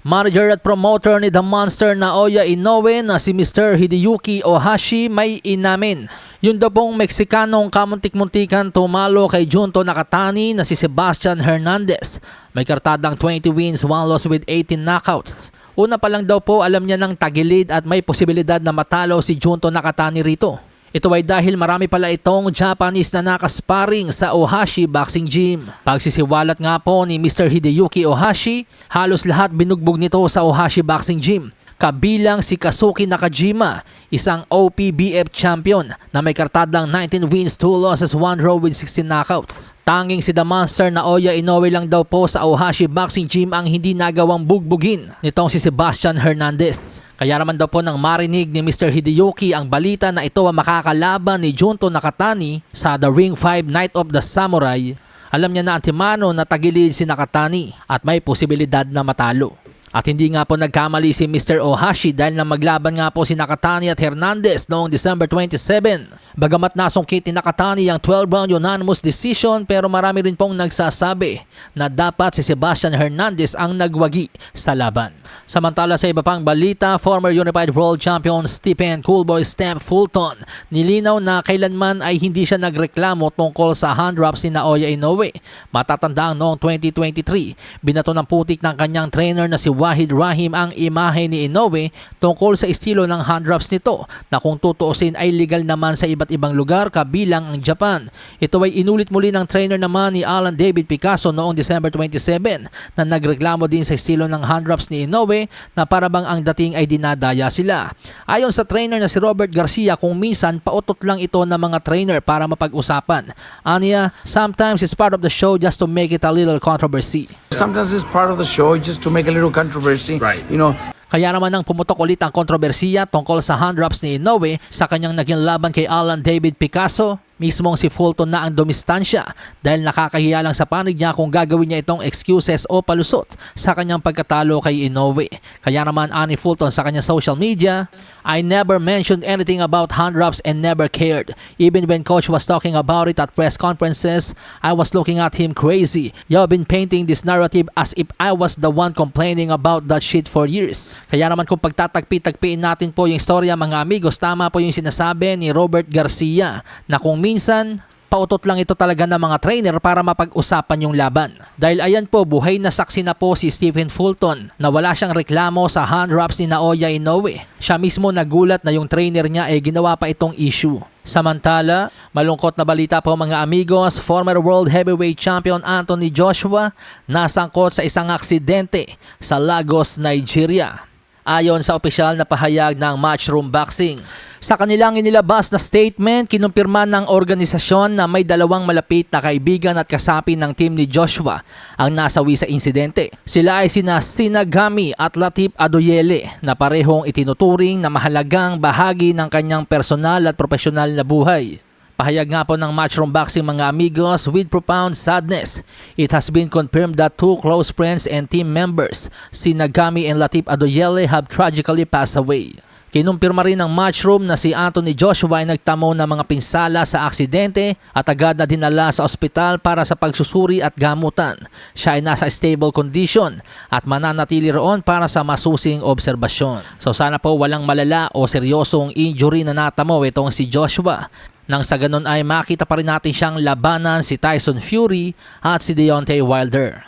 Manager at promoter ni The Monster Naoya Inoue na si Mr. Hideyuki Ohashi may inamin. Yun daw pong Meksikanong kamuntik-muntikan tumalo kay Junto Nakatani na si Sebastian Hernandez. May kartadang 20 wins, 1 loss with 18 knockouts. Una pa lang daw po alam niya ng tagilid at may posibilidad na matalo si Junto Nakatani rito. Ito ay dahil marami pala itong Japanese na nakasparing sa Ohashi Boxing Gym. Pagsisiwalat nga po ni Mr. Hideyuki Ohashi, halos lahat binugbog nito sa Ohashi Boxing Gym. Kabilang si Kazuki Nakajima, isang OPBF champion na may kartadang 19 wins, 2 losses, 1 draw with 16 knockouts. Tanging si The Monster Naoya Inoue lang daw po sa Ohashi Boxing Gym ang hindi nagawang bugbugin nitong si Sebastian Hernandez. Kaya naman daw po nang marinig ni Mr. Hideyuki ang balita na ito ang makakalaban ni Junto Nakatani sa The Ring 5 Night of the Samurai, alam niya na antimano na tagilid si Nakatani at may posibilidad na matalo. At hindi nga po nagkamali si Mr. Ohashi dahil na maglaban nga po si Nakatani at Hernandez noong December 27. Bagamat nasungkit ni Nakatani ang 12-round unanimous decision, pero marami rin pong nagsasabi na dapat si Sebastian Hernandez ang nagwagi sa laban. Samantala sa iba pang balita, former Unified World Champion Stephen Coolboy Stamp Fulton nilinaw na kailanman ay hindi siya nagreklamo tungkol sa hand drops ni Naoya Inoue. Matatandaan noong 2023, binato ng putik ng kanyang trainer na si Wahid Rahim ang imahe ni Inoue tungkol sa estilo ng hand drops nito na kung tutuusin ay legal naman sa iba't ibang lugar kabilang ang Japan. Ito ay inulit muli ng trainer naman ni Alan David Picasso noong December 27 na nagreklamo din sa estilo ng hand drops ni Inoue na parabang ang dating ay dinadaya sila. Ayon sa trainer na si Robert Garcia, kung minsan pautot lang ito ng mga trainer para mapag-usapan. Anya, sometimes it's part of the show just to make it a little controversy. Sometimes it's part of the show just to make a little controversy. Right. You know, Kaya naman nang pumutok ulit ang kontrobersiya tungkol sa hand drops ni Inoue sa kanyang naging laban kay Alan David Picasso, mismong si Fulton na ang dumistansya dahil nakakahiya lang sa panig niya kung gagawin niya itong excuses o palusot sa kanyang pagkatalo kay Inoue. Kaya naman ani Fulton sa kanyang social media, "I never mentioned anything about hand drops and never cared. Even when coach was talking about it at press conferences, I was looking at him crazy. You've been painting this narrative as if I was the one complaining about that shit for years." Kaya naman kung pagtatagpi-tagpiin natin po yung istorya mga amigos, tama po yung sinasabi ni Robert Garcia na kung minsan pautot lang ito talaga ng mga trainer para mapag-usapan yung laban. Dahil ayan po, buhay na saksi na po si Stephen Fulton na wala siyang reklamo sa hand drops ni Naoya Inoue. Siya mismo nagulat na yung trainer niya ay ginawa pa itong issue. Samantala, malungkot na balita po mga amigos, former World Heavyweight Champion Anthony Joshua nasangkot sa isang aksidente sa Lagos, Nigeria. Ayon sa opisyal na pahayag ng Matchroom Boxing, sa kanilang inilabas na statement, kinumpirma ng organisasyon na may dalawang malapit na kaibigan at kasapi ng team ni Joshua ang nasawi sa insidente. Sila ay sina Sinagami at Latif Adoyele na parehong itinuturing na mahalagang bahagi ng kanyang personal at profesional na buhay. Pahayag nga po ng Matchroom Boxing mga amigos, with profound sadness, it has been confirmed that two close friends and team members, Sinagami and Latif Adoyele, have tragically passed away. Kinumpirma rin ng Matchroom na si Anthony Joshua ay nagtamo ng mga pinsala sa aksidente at agad na dinala sa ospital para sa pagsusuri at gamutan. Siya ay nasa stable condition at mananatili roon para sa masusing obserbasyon. So sana po walang malala o seryosong injury na natamo itong si Joshua. Nang sa ganun ay makita pa rin natin siyang labanan si Tyson Fury at si Deontay Wilder.